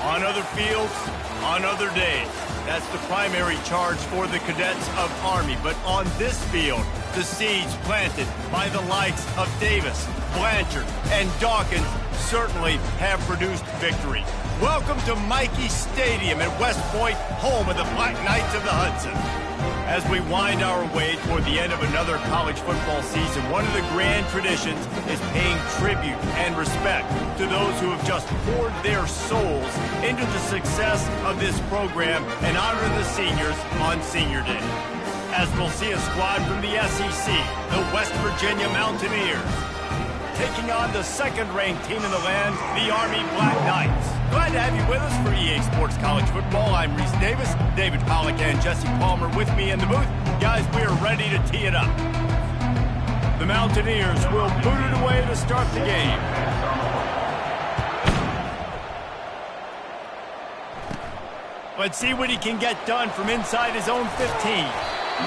On other fields, on other days. That's the primary charge for the cadets of Army. But on this field, the seeds planted by the likes of Davis, Blanchard, and Dawkins certainly have produced victory. Welcome to Michie Stadium at West Point, home of the Black Knights of the Hudson. As we wind our way toward the end of another college football season, one of the grand traditions is paying tribute and respect to those who have just poured their souls into the success of this program and honor the seniors on Senior Day. As we'll see a squad from the SEC, the West Virginia Mountaineers, taking on the second-ranked team in the land, the Army Black Knights. Glad to have you with us for EA Sports College Football. I'm Reese Davis, David Pollack and Jesse Palmer with me in the booth. Guys, we are ready to tee it up. The Mountaineers will boot it away to start the game. Let's see what he can get done from inside his own 15.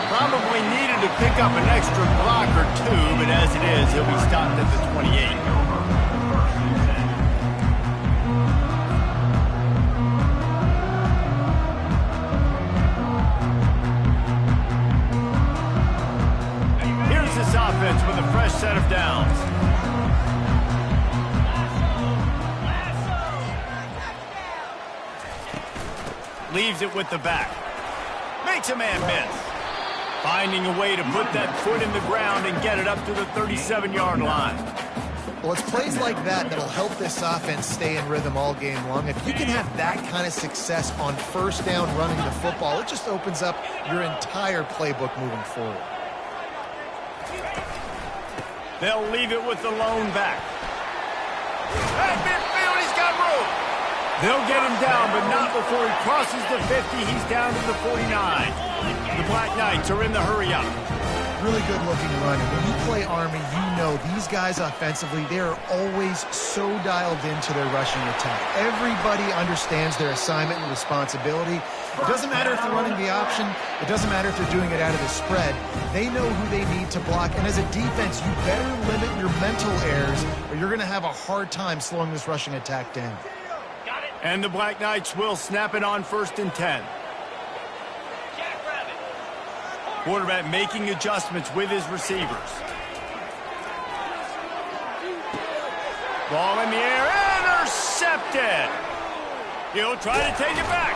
Probably needed to pick up an extra block or two, but as it is, he'll be stopped at the 28. Here's this offense with a fresh set of downs. Leaves it with the back. Makes a man miss. Finding a way to put that foot in the ground and get it up to the 37-yard line. Well, it's plays like that that'll help this offense stay in rhythm all game long. If you can have that kind of success on first down running the football, it just opens up your entire playbook moving forward. They'll leave it with the lone back. At midfield, he's got room. They'll get him down, but not before he crosses the 50. He's down to the 49. The Black Knights are in the hurry-up. Really good-looking run. And when you play Army, you know these guys offensively, they are always so dialed into their rushing attack. Everybody understands their assignment and responsibility. It doesn't matter if they're running the option. It doesn't matter if they're doing it out of the spread. They know who they need to block. And as a defense, you better limit your mental errors or you're going to have a hard time slowing this rushing attack down. And the Black Knights will snap it on 1st and 10. Quarterback making adjustments with his receivers. Ball in the air, intercepted. He'll try to take it back.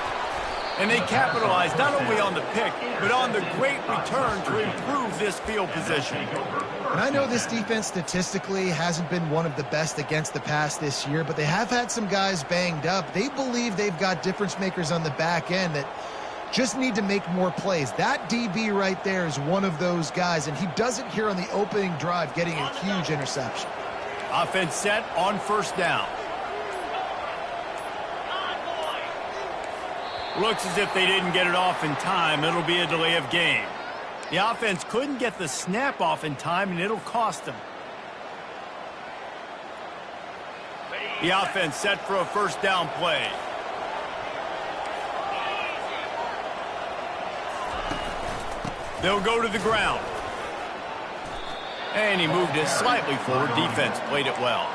And they capitalize not only on the pick, but on the great return to improve this field position. And I know this defense statistically hasn't been one of the best against the pass this year, but they have had some guys banged up. They believe they've got difference makers on the back end that just need to make more plays. That DB right there is one of those guys, and he does it here on the opening drive, getting a huge interception. Offense set on 1st down. Looks as if they didn't get it off in time. It'll be a delay of game. The offense couldn't get the snap off in time, and it'll cost them. The offense set for a 1st down play. They'll go to the ground. And he moved it slightly forward. Defense played it well.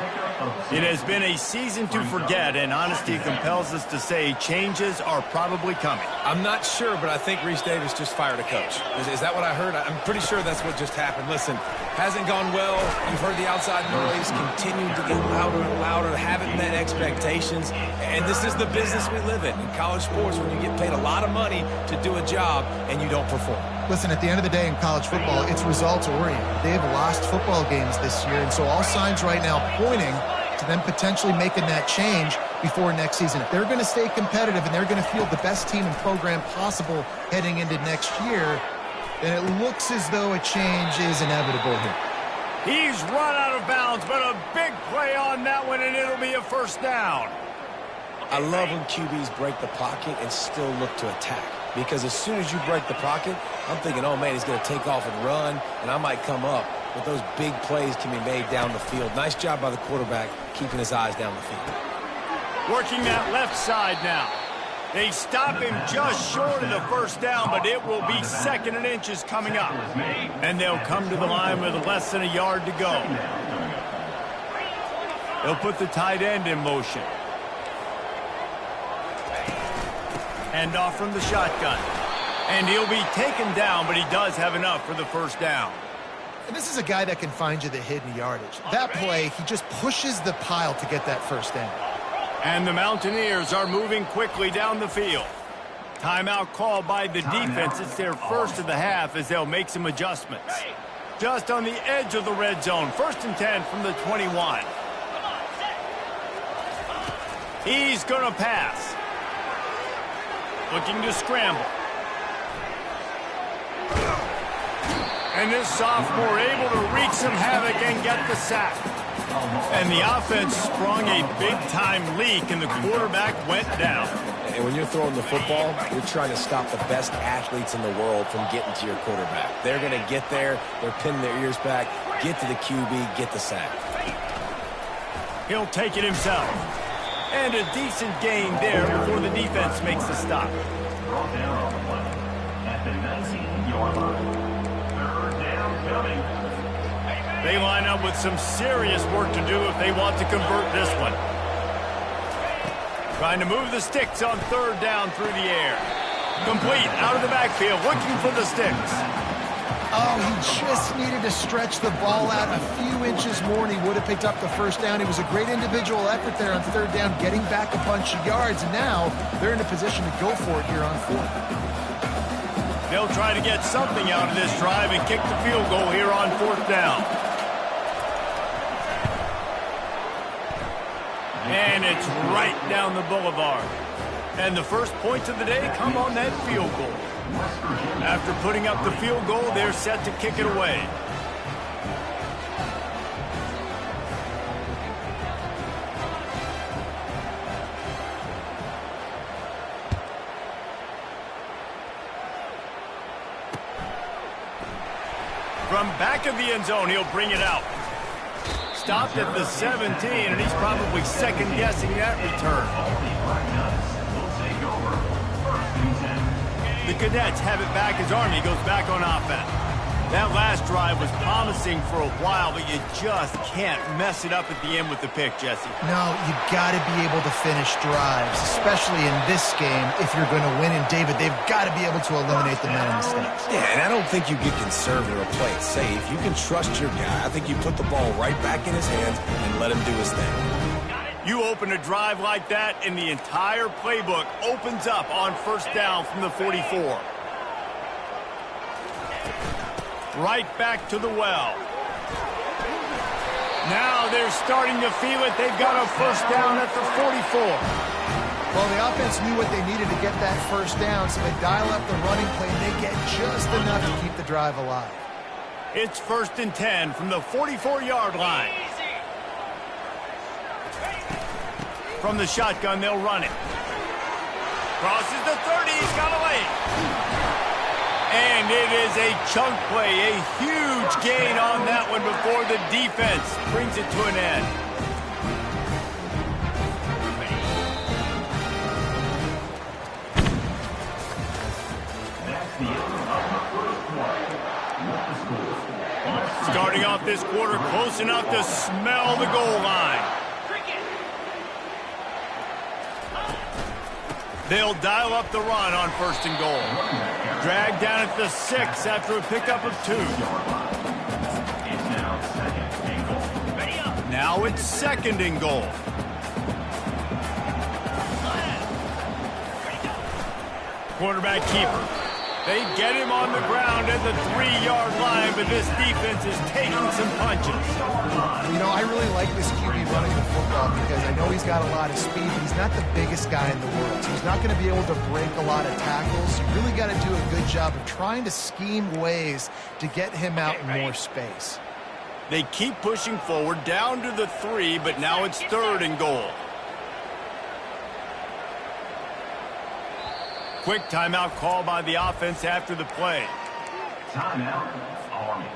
It has been a season to forget, and honesty compels us to say changes are probably coming. I'm not sure, but I think Reese Davis just fired a coach. Is that what I heard? I'm pretty sure that's what just happened. Listen, hasn't gone well. You've heard the outside noise, continuing to get louder and louder, haven't met expectations. And this is the business we live in college sports, when you get paid a lot of money to do a job and you don't perform. Listen, at the end of the day in college football, it's results-oriented. They have lost football games this year, and so all signs right now pointing to them potentially making that change before next season. If they're going to stay competitive and they're going to field the best team and program possible heading into next year, then it looks as though a change is inevitable here. He's run out of bounds, but a big play on that one, and it'll be a 1st down. I love when QBs break the pocket and still look to attack. Because as soon as you break the pocket, I'm thinking, oh, man, he's going to take off and run, and I might come up. But those big plays can be made down the field. Nice job by the quarterback keeping his eyes down the field. Working that left side now. They stop him just short of the 1st down, but it will be 2nd and inches coming up. And they'll come to the line with less than a yard to go. They'll put the tight end in motion. Hand off from the shotgun. And he'll be taken down, but he does have enough for the first down. And this is a guy that can find you the hidden yardage. That play, he just pushes the pile to get that first down. And the Mountaineers are moving quickly down the field. Timeout called by the defense. It's their first of the half as they'll make some adjustments. Just on the edge of the red zone. 1st and 10 from the 21. He's going to pass. Looking to scramble. And this sophomore able to wreak some havoc and get the sack. And the offense sprung a big-time leak, and the quarterback went down. And when you're throwing the football, you're trying to stop the best athletes in the world from getting to your quarterback. They're going to get there, they're pinning their ears back, get to the QB, get the sack. He'll take it himself. And a decent gain there before the defense makes the stop. They line up with some serious work to do if they want to convert this one. Trying to move the sticks on 3rd down through the air. Complete out of the backfield, looking for the sticks. Oh, he just needed to stretch the ball out a few inches more, and he would have picked up the first down. It was a great individual effort there on 3rd down, getting back a bunch of yards, and now they're in a position to go for it here on 4th. They'll try to get something out of this drive and kick the field goal here on 4th down. And it's right down the boulevard. And the first points of the day come on that field goal. After putting up the field goal, they're set to kick it away. From back of the end zone, he'll bring it out. Stopped at the 17, and he's probably second-guessing that return. The Cadets have it back as Army goes back on offense. That last drive was promising for a while, but you just can't mess it up at the end with the pick, Jesse. No, you got to be able to finish drives, especially in this game. If you're going to win, and David, they've got to be able to eliminate the men in mistakes. Yeah, and I don't think you get conservative or play it safe. You can trust your guy. I think you put the ball right back in his hands and let him do his thing. You open a drive like that, and the entire playbook opens up on 1st down from the 44. Right back to the well. Now they're starting to feel it. They've got a 1st down at the 44. Well, the offense knew what they needed to get that 1st down, so they dial up the running play, and they get just enough to keep the drive alive. It's 1st and 10 from the 44-yard line. From the shotgun, they'll run it. Crosses the 30, he's got away. And it is a chunk play, a huge gain on that one before the defense brings it to an end. Starting off this quarter close enough to smell the goal line. They'll dial up the run on 1st and goal. Dragged down at the 6 after a pickup of 2. Now it's 2nd and goal. Quarterback keeper. They get him on the ground at the 3-yard line, but this defense is taking some punches. You know, I really like this QB running the football because I know he's got a lot of speed, but he's not the biggest guy in the world. So he's not going to be able to break a lot of tackles. You really got to do a good job of trying to scheme ways to get him out in more space. They keep pushing forward down to the 3, but now it's 3rd and goal. Quick timeout call by the offense after the play. Timeout, Army.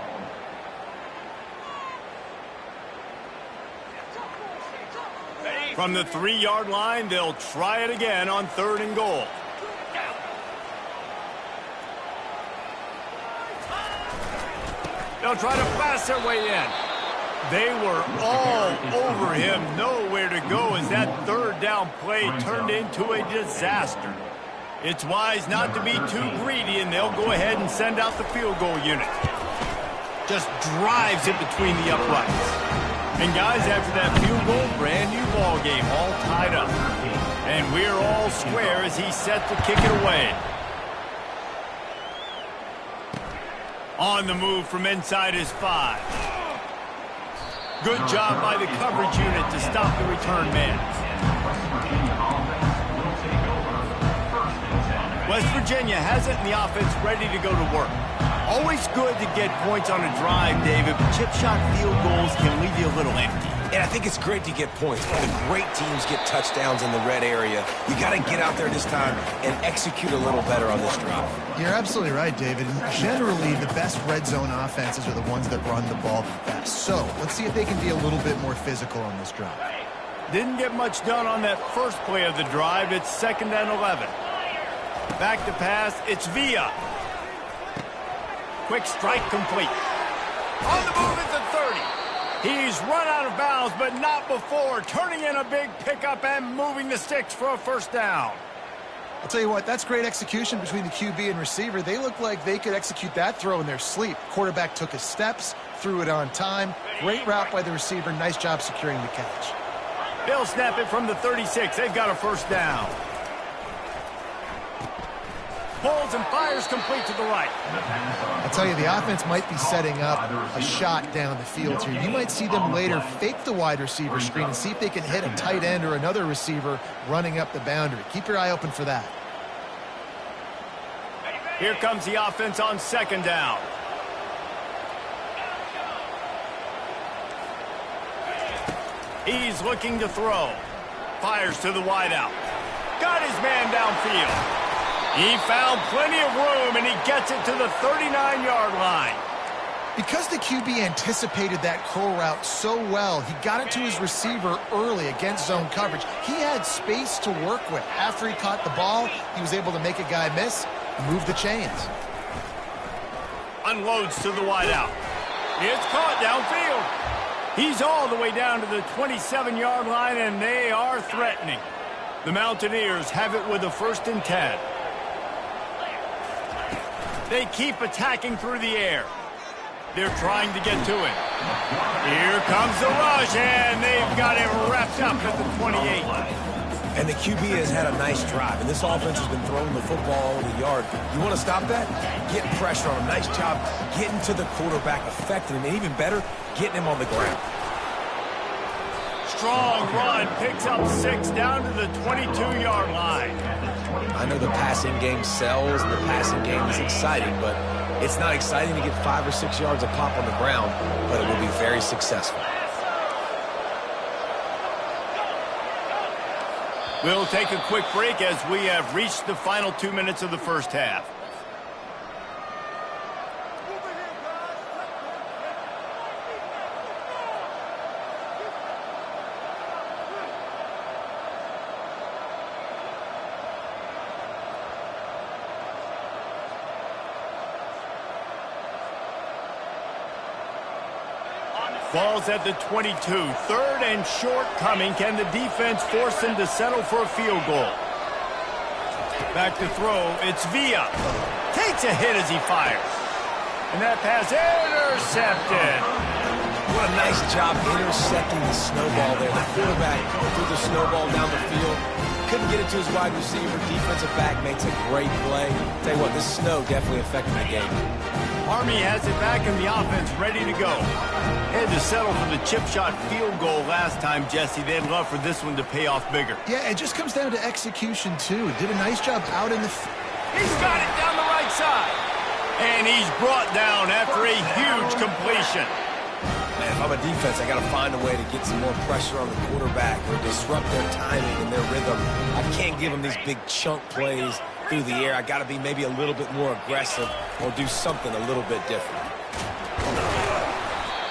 From the 3-yard line, they'll try it again on 3rd and goal. They'll try to pass their way in. They were all over him, nowhere to go as that 3rd down play turned into a disaster. It's wise not to be too greedy, and they'll go ahead and send out the field goal unit. Just drives it between the uprights. And guys, after that field goal, brand new ball game, all tied up. And we're all square as he's set to kick it away. On the move from inside his 5. Good job by the coverage unit to stop the return man. West Virginia has it in the offense ready to go to work. Always good to get points on a drive, David, but chip shot field goals can leave you a little empty. And I think it's great to get points. When the great teams get touchdowns in the red area, you got to get out there this time and execute a little better on this drive. You're absolutely right, David. Generally, the best red zone offenses are the ones that run the ball the best. So let's see if they can be a little bit more physical on this drive. Didn't get much done on that first play of the drive. It's 2nd and 11. Back to pass. It's Villa. Quick strike complete. On the move at the 30. He's run out of bounds, but not before turning in a big pickup and moving the sticks for a first down. I'll tell you what, that's great execution between the QB and receiver. They look like they could execute that throw in their sleep. Quarterback took his steps, threw it on time. Great route by the receiver. Nice job securing the catch. They'll snap it from the 36. They've got a first down. Pulls and fires complete to the right. I'll tell you, the offense might be setting up a shot down the field here. You might see them later fake the wide receiver screen and see if they can hit a tight end or another receiver running up the boundary. Keep your eye open for that. Here comes the offense on 2nd down. He's looking to throw. Fires to the wideout. Got his man downfield. He found plenty of room, and he gets it to the 39-yard line. Because the QB anticipated that curl route so well, he got it to his receiver early against zone coverage. He had space to work with. After he caught the ball, he was able to make a guy miss and move the chains. Unloads to the wideout. It's caught downfield. He's all the way down to the 27-yard line, and they are threatening. The Mountaineers have it with a 1st and 10. They keep attacking through the air. They're trying to get to him. Here comes the rush, and they've got him wrapped up at the 28. And the QB has had a nice drive, and this offense has been throwing the football over the yard. You want to stop that? Get pressure on him. Nice job getting to the quarterback, affecting him, and even better, getting him on the ground. Strong run, picks up 6 down to the 22-yard line. I know the passing game sells and the passing game is exciting, but it's not exciting to get 5 or 6 yards of pop on the ground, but it will be very successful. We'll take a quick break as we have reached the final 2 minutes of the first half. Ball's at the 22. 3rd and short coming. Can the defense force him to settle for a field goal? Back to throw. It's Villa. Takes a hit as he fires. And that pass intercepted. What a nice job intercepting the snowball there. The quarterback threw the snowball down the field. Couldn't get it to his wide receiver. Defensive back makes a great play. Tell you what, this snow definitely affected the game. Army has it back in the offense, ready to go. Had to settle for the chip shot field goal last time, Jesse. They'd love for this one to pay off bigger. Yeah, it just comes down to execution, too. Did a nice job out in the... He's got it down the right side. And he's brought down after a huge completion. Man, if I'm a defense, I got to find a way to get some more pressure on the quarterback or disrupt their timing and their rhythm. I can't give them these big chunk plays through the air. I got to be maybe a little bit more aggressive or do something a little bit different.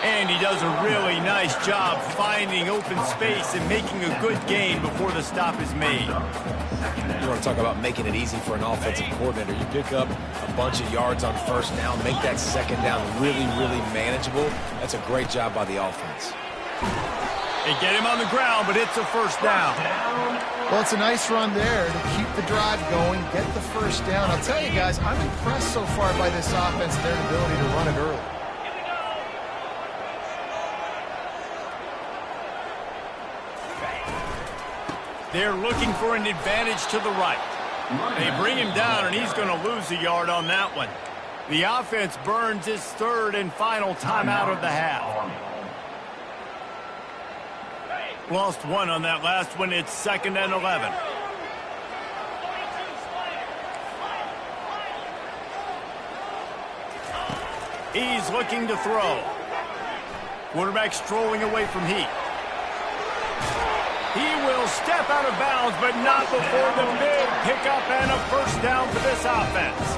And he does a really nice job finding open space and making a good gain before the stop is made. You want to talk about making it easy for an offensive coordinator. You pick up a bunch of yards on 1st down, make that 2nd down really, really manageable. That's a great job by the offense. They get him on the ground, but it's a first down. Well, it's a nice run there to keep the drive going, get the first down. I'll tell you guys, I'm impressed so far by this offense and their ability to run it early. They're looking for an advantage to the right. They bring him down, and he's going to lose a yard on that one. The offense burns his third and final timeout of the half. Lost one on that last one. It's 2nd and 11. He's looking to throw. Quarterback strolling away from heat. He will step out of bounds, but not before the big pickup and a first down for this offense.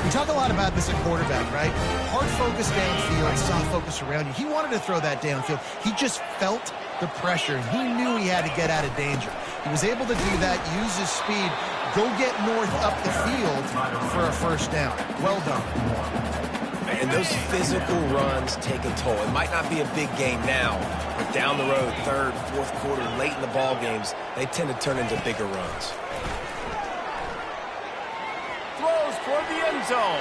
We talk a lot about this at quarterback, right? Hard focus downfield, soft focus around you. He wanted to throw that downfield. He just felt the pressure, and he knew he had to get out of danger. He was able to do that, use his speed, go get north up the field for a first down. Well done. And those physical runs take a toll. It might not be a big game now, but down the road, third, fourth quarter, late in the ball games, they tend to turn into bigger runs. Throws toward the end zone.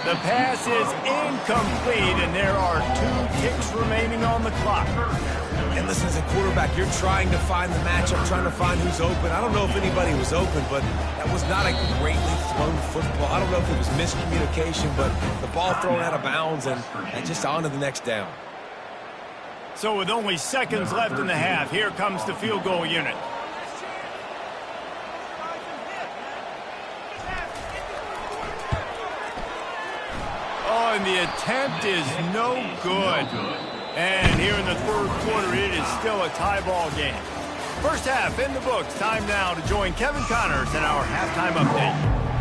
The pass is incomplete, and there are 2 ticks remaining on the clock. And listen, as a quarterback, you're trying to find the matchup, trying to find who's open. I don't know if anybody was open, but that was not a greatly thrown football. I don't know if it was miscommunication, but the ball thrown out of bounds and just on to the next down. So with only seconds left in the half, here comes the field goal unit. Oh, and the attempt is no good. And here in the third quarter, it is still a tie ball game. First half in the books. Time now to join Kevin Connors in our halftime update.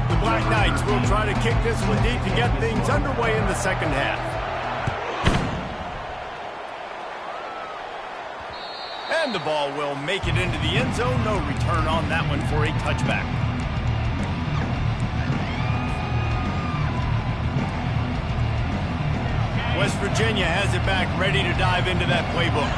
The Black Knights will try to kick this one deep to get things underway in the second half. And the ball will make it into the end zone. No return on that one for a touchback. West Virginia has it back, ready to dive into that playbook.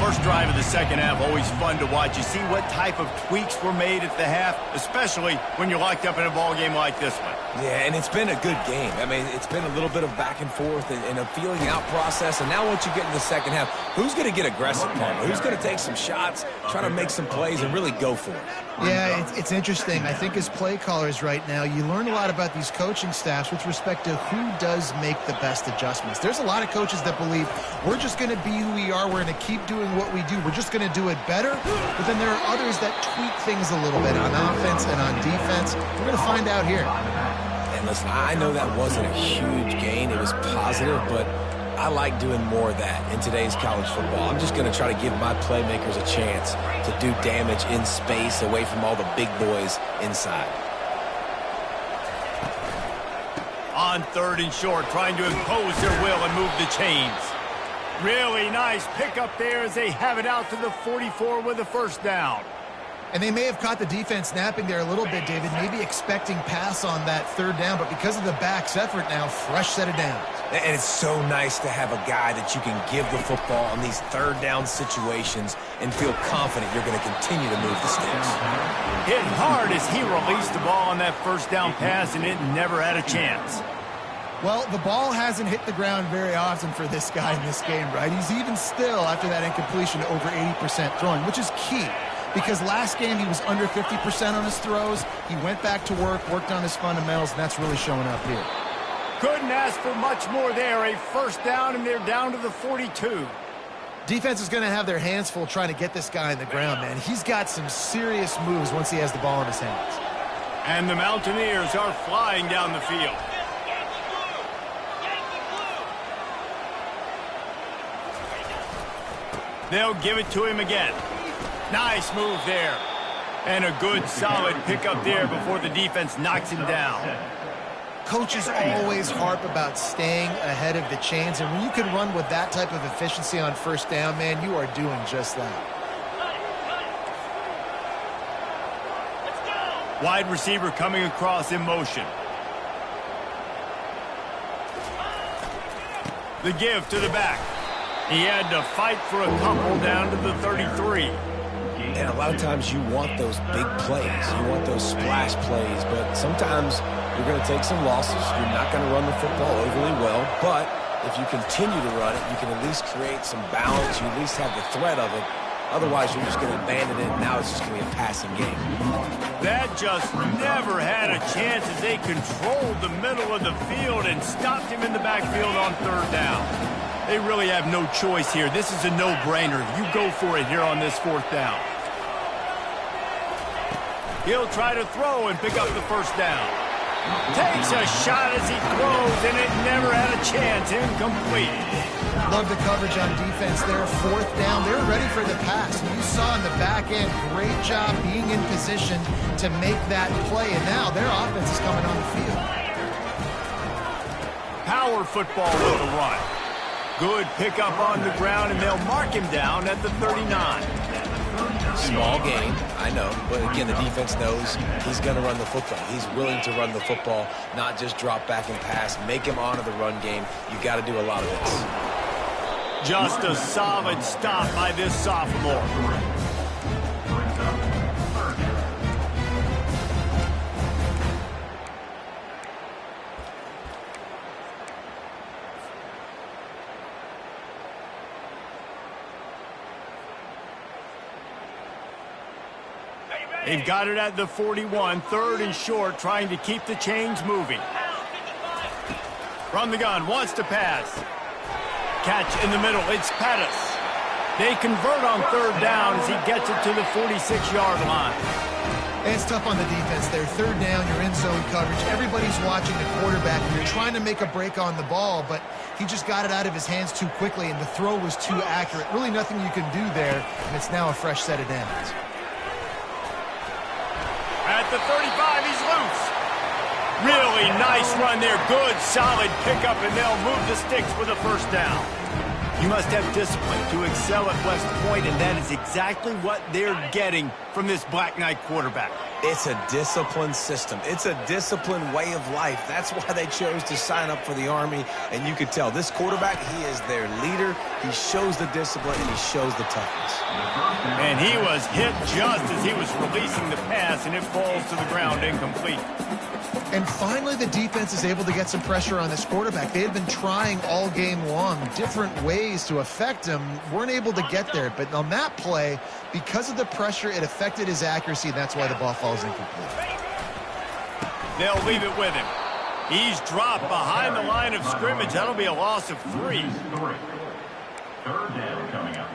First drive of the second half, always fun to watch. You see what type of tweaks were made at the half, especially when you're locked up in a ball game like this one. Yeah, and it's been a good game. I mean, it's been a little bit of back and forth and a feeling out process. And now once you get in the second half, who's going to get aggressive, Palmer? Who's going to take some shots, try to make some plays, and really go for it? Yeah, it's interesting. I think as play callers right now, you learn a lot about these coaching staffs with respect to who does make the best adjustments. There's a lot of coaches that believe we're just going to be who we are. We're going to keep doing what we do. We're just going to do it better. But then there are others that tweak things a little bit on offense and on defense. We're going to find out here. And listen, I know that wasn't a huge gain. It was positive, but I like doing more of that in today's college football. I'm just going to try to give my playmakers a chance to do damage in space away from all the big boys inside. On third and short, trying to impose their will and move the chains. Really nice pickup there as they have it out to the 44 with a first down. And they may have caught the defense napping there a little bit, David, maybe expecting pass on that third down, but because of the back's effort now, fresh set of downs. And it's so nice to have a guy that you can give the football on these third down situations and feel confident you're going to continue to move the sticks. Hit hard as he released the ball on that first down pass, and it never had a chance. Well, the ball hasn't hit the ground very often for this guy in this game, right? He's even still, after that incompletion, over 80% throwing, which is key. Because last game he was under 50% on his throws. He went back to work, worked on his fundamentals, and that's really showing up here. Couldn't ask for much more there. A first down, and they're down to the 42. Defense is going to have their hands full trying to get this guy in the ground, man. He's got some serious moves once he has the ball in his hands. And the Mountaineers are flying down the field. They'll give it to him again. Nice move there. And a good, solid pickup there before the defense knocks him down. Coaches always harp about staying ahead of the chains, and when you can run with that type of efficiency on first down, man, you are doing just that. Wide receiver coming across in motion. The give to the back. He had to fight for a couple down to the 33. And a lot of times you want those big plays. You want those splash plays. But sometimes you're going to take some losses. You're not going to run the football overly well. But if you continue to run it, you can at least create some balance. You at least have the threat of it. Otherwise, you're just going to abandon it, and now it's just going to be a passing game. That just never had a chance as they controlled the middle of the field and stopped him in the backfield on third down. They really have no choice here. This is a no-brainer. You go for it here on this fourth down. He'll try to throw and pick up the first down. Takes a shot as he throws, and it never had a chance. Incomplete. Love the coverage on defense there. Fourth down. They're ready for the pass. You saw in the back end, great job being in position to make that play. And now their offense is coming on the field. Power football with a run. Good pickup on the ground, and they'll mark him down at the 39. Small gain, I know. But again, the defense knows he's going to run the football. He's willing to run the football, not just drop back and pass. Make him honor the run game. You got to do a lot of this. Just a solid stop by this sophomore. They've got it at the 41, third and short, trying to keep the chains moving. From the gun, wants to pass. Catch in the middle, it's Pettis. They convert on third down as he gets it to the 46-yard line. It's tough on the defense there. Third down, you're in zone coverage. Everybody's watching the quarterback. You're trying to make a break on the ball, but he just got it out of his hands too quickly, and the throw was too accurate. Really nothing you can do there, and it's now a fresh set of downs. At the 35, he's loose. Really nice run there. Good, solid pickup, and they'll move the sticks with a first down. You must have discipline to excel at West Point, and that is exactly what they're getting from this Black Knight quarterback. It's a disciplined system. It's a disciplined way of life. That's why they chose to sign up for the Army, and you could tell this quarterback, he is their leader. He shows the discipline, and he shows the toughness. And he was hit just as he was releasing the pass, and it falls to the ground incomplete. And finally, the defense is able to get some pressure on this quarterback. They had been trying all game long different ways to affect him. Weren't able to get there. But on that play, because of the pressure, it affected his accuracy. That's why the ball falls incomplete. They'll leave it with him. He's dropped behind the line of scrimmage. That'll be a loss of 3. Third down coming up.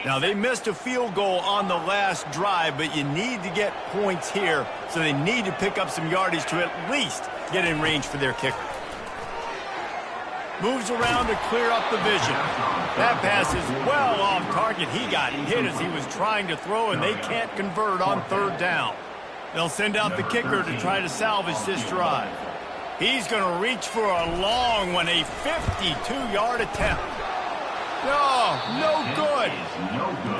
Now, they missed a field goal on the last drive, but you need to get points here, so they need to pick up some yardage to at least get in range for their kicker. Moves around to clear up the vision. That pass is well off target. He got hit as he was trying to throw, and they can't convert on third down. They'll send out the kicker to try to salvage this drive. He's going to reach for a long one, a 52-yard attempt. No good.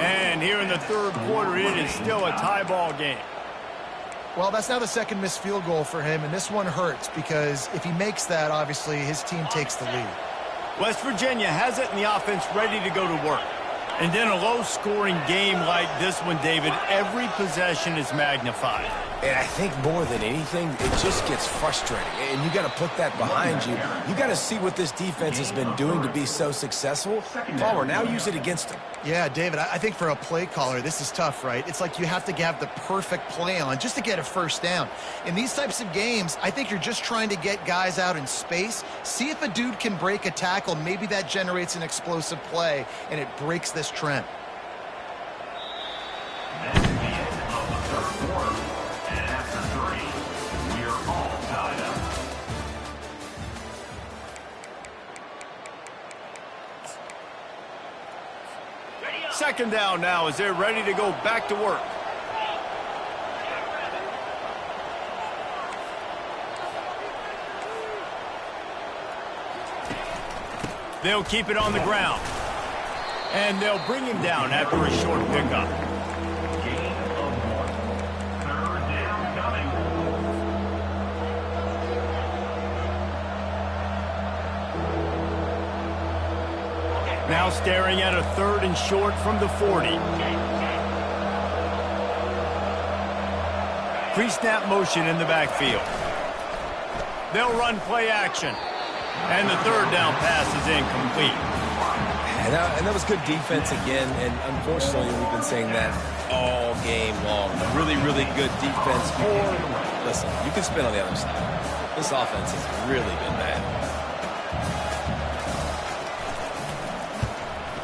And here in the third quarter, it is still a tie ball game. Well, that's now the second missed field goal for him, and this one hurts because if he makes that, obviously, his team takes the lead. West Virginia has it in the offense ready to go to work. And in a low-scoring game like this one, David, every possession is magnified. And I think more than anything, it just gets frustrating. And you got to put that behind you. You got to see what this defense has been doing to be so successful. Palmer, now use it against them. Yeah, David, I think for a play caller, this is tough, right? It's like you have to have the perfect play on just to get a first down. In these types of games, I think you're just trying to get guys out in space, see if a dude can break a tackle. Maybe that generates an explosive play, and it breaks this trend. That's the end of the third quarter. And after 3, we are all tied up. Second down now as they're ready to go back to work. They'll keep it on the ground. And they'll bring him down after a short pickup. Gain of 1. Third down coming. Now staring at a 3rd and short from the 40. Pre-snap motion in the backfield. They'll run play action. And the 3rd down pass is incomplete. And that was good defense again, and unfortunately we've been saying that all game long. Really, really good defense. Or, listen, you can spin on the other side. This offense has really been bad.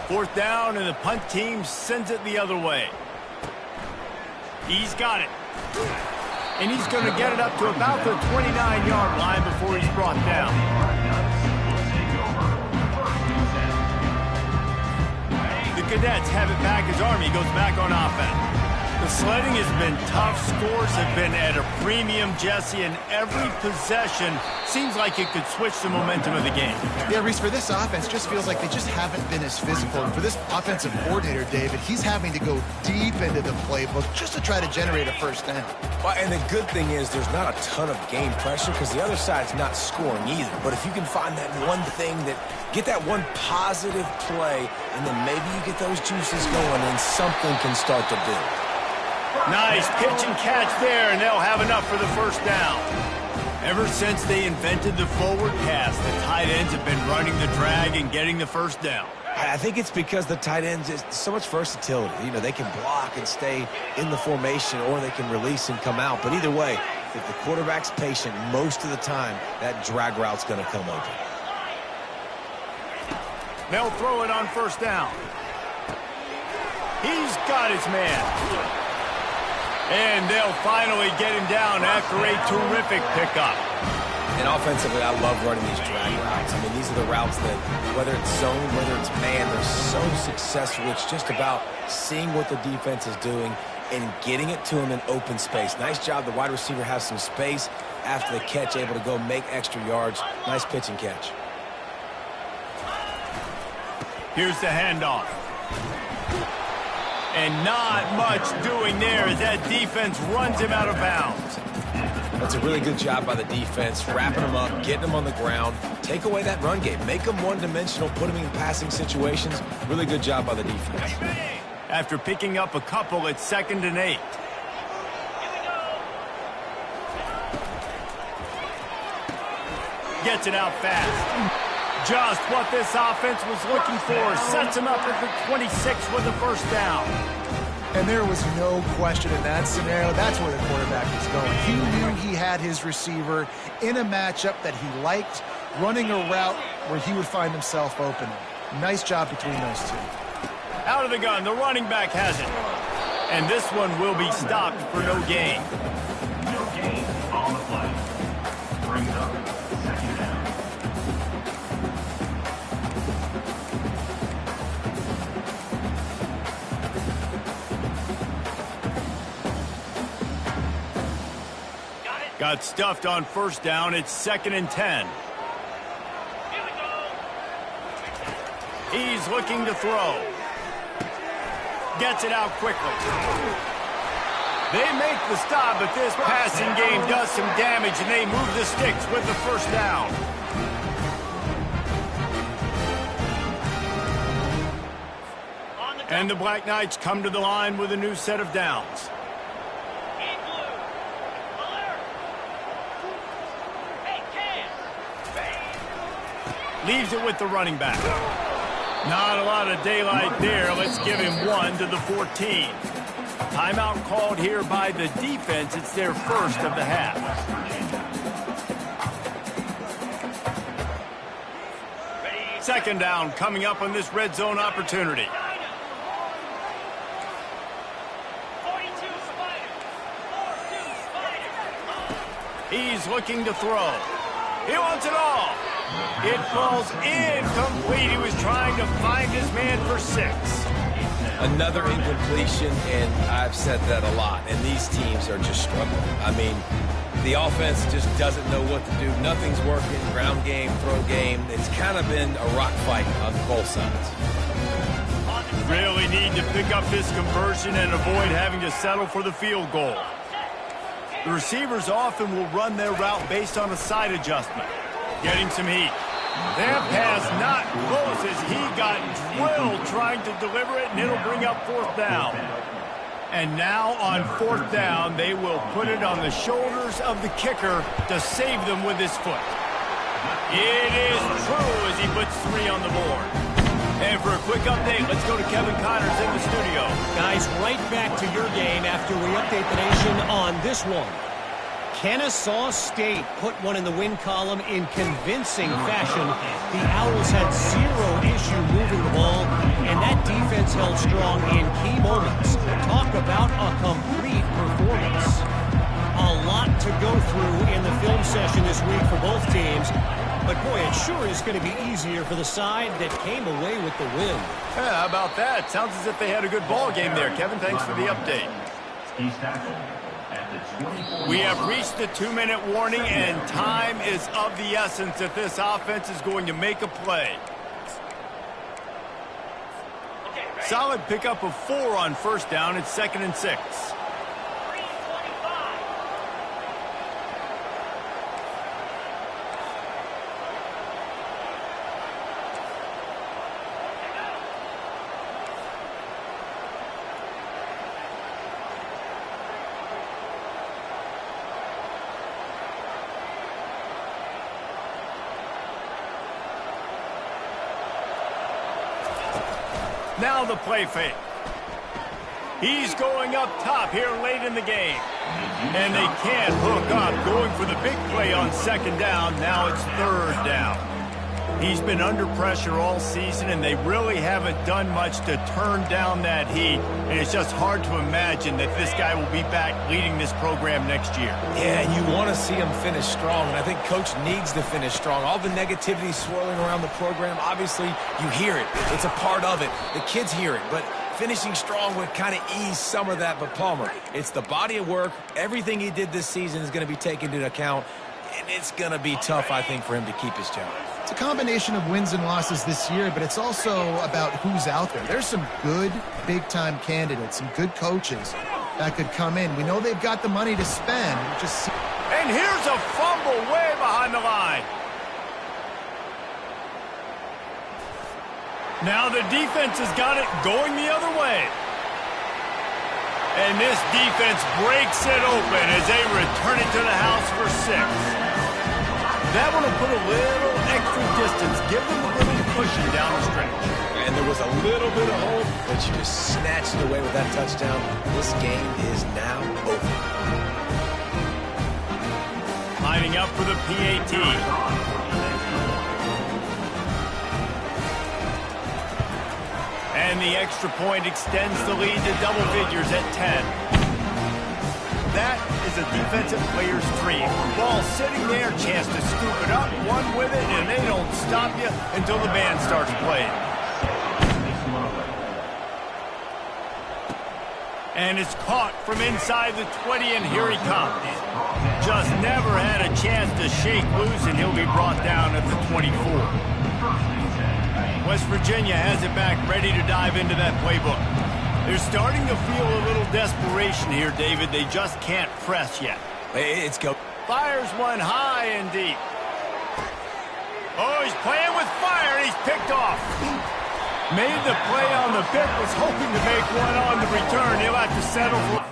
4th down, and the punt team sends it the other way. He's got it. And he's going to get it up to about the 29-yard line before he's brought down. The Cadets have it back as Army goes back on offense. The sledding has been tough. Scores have been at a premium, Jesse, and every possession seems like it could switch the momentum of the game. Yeah, Reese, for this offense, just feels like they just haven't been as physical. And for this offensive coordinator, David, he's having to go deep into the playbook just to try to generate a 1st down. Well, and the good thing is there's not a ton of game pressure because the other side's not scoring either. But if you can find that one thing get that one positive play, and then maybe you get those juices going and something can start to build. Nice pitch and catch there, and they'll have enough for the 1st down. Ever since they invented the forward pass, the tight ends have been running the drag and getting the 1st down. I think it's because the tight ends is so much versatility. You know, they can block and stay in the formation, or they can release and come out. But either way, if the quarterback's patient, most of the time, that drag route's going to come open. They'll throw it on 1st down. He's got his man. And they'll finally get him down after a terrific pickup. And offensively, I love running these drag routes. I mean, these are the routes that, whether it's zone, whether it's man, they're so successful. It's just about seeing what the defense is doing and getting it to him in open space. Nice job. The wide receiver has some space after the catch, able to go make extra yards. Nice pitch and catch. Here's the handoff. And not much doing there as that defense runs him out of bounds. That's a really good job by the defense, wrapping him up, getting him on the ground. Take away that run game. Make him one-dimensional, put him in passing situations. Really good job by the defense. After picking up a couple, it's 2nd and 8. Gets it out fast. Just what this offense was looking for. Sets him up at the 26 with the 1st down. And there was no question in that scenario. That's where the quarterback was going. He knew he had his receiver in a matchup that he liked, running a route where he would find himself open. Nice job between those two. Out of the gun, the running back has it. And this one will be stopped for no gain. No gain on the play. Brings up 2nd down. Got stuffed on 1st down. It's 2nd and 10. He's looking to throw. Gets it out quickly. They make the stop, but this passing game does some damage, and they move the sticks with the 1st down. And the Black Knights come to the line with a new set of downs. Leaves it with the running back. Not a lot of daylight there. Let's give him 1 to the 14. Timeout called here by the defense. It's their 1st of the half. Second down coming up on this red zone opportunity. He's looking to throw. He wants it all. It falls incomplete. He was trying to find his man for 6. Another incompletion, and I've said that a lot, and these teams are just struggling. I mean, the offense just doesn't know what to do. Nothing's working. Ground game, throw game. It's kind of been a rock fight on both sides. Really need to pick up this conversion and avoid having to settle for the field goal. The receivers often will run their route based on a side adjustment. Getting some heat. That pass not close as he got got drilled trying to deliver it, and it'll bring up fourth down. And now on fourth down, they will put it on the shoulders of the kicker to save them with his foot. It is true as he puts 3 on the board. And for a quick update, let's go to Kevin Connors in the studio. Guys, right back to your game after we update the nation on this one. Kennesaw State put one in the win column in convincing fashion. The Owls had 0 issue moving the ball, and that defense held strong in key moments. Talk about a complete performance. A lot to go through in the film session this week for both teams. But, boy, it sure is going to be easier for the side that came away with the win. Yeah, how about that? Sounds as if they had a good ball game there. Kevin, thanks for the update. He's tackled at the 24. We have reached the 2-minute warning, and time is of the essence if this offense is going to make a play. Solid pickup of 4 on first down. It's 2nd and 6. Now the play fake. He's going up top here late in the game. And they can't hook up, going for the big play on 2nd down. Now it's 3rd down. He's been under pressure all season, and they really haven't done much to turn down that heat. And it's just hard to imagine that this guy will be back leading this program next year. Yeah, and you want to see him finish strong, and I think Coach needs to finish strong. All the negativity swirling around the program, obviously, you hear it. It's a part of it. The kids hear it, but finishing strong would kind of ease some of that. But Palmer, it's the body of work. Everything he did this season is going to be taken into account, and it's going to be tough, I think, for him to keep his job. It's a combination of wins and losses this year, but it's also about who's out there. There's some good big-time candidates, some good coaches that could come in. We know they've got the money to spend. And here's a fumble way behind the line. Now the defense has got it going the other way. And this defense breaks it open as they return it to the house for 6. That one will put a little extra distance, give them a little cushion down the stretch. And there was a little bit of hope, but you just snatched it away with that touchdown. This game is now over. Lining up for the PAT. And the extra point extends the lead to double figures at 10. That is a defensive player's dream. Ball sitting there, chance to scoop it up, one with it, and they don't stop you until the band starts playing. And it's caught from inside the 20, and here he comes. Just never had a chance to shake loose, and he'll be brought down at the 24. West Virginia has it back, ready to dive into that playbook. They're starting to feel a little desperation here, David. They just can't press yet. It's go. Fires one high and deep. Oh, he's playing with fire, and he's picked off. Made the play on the pick, was hoping to make one on the return. He'll have to settle for...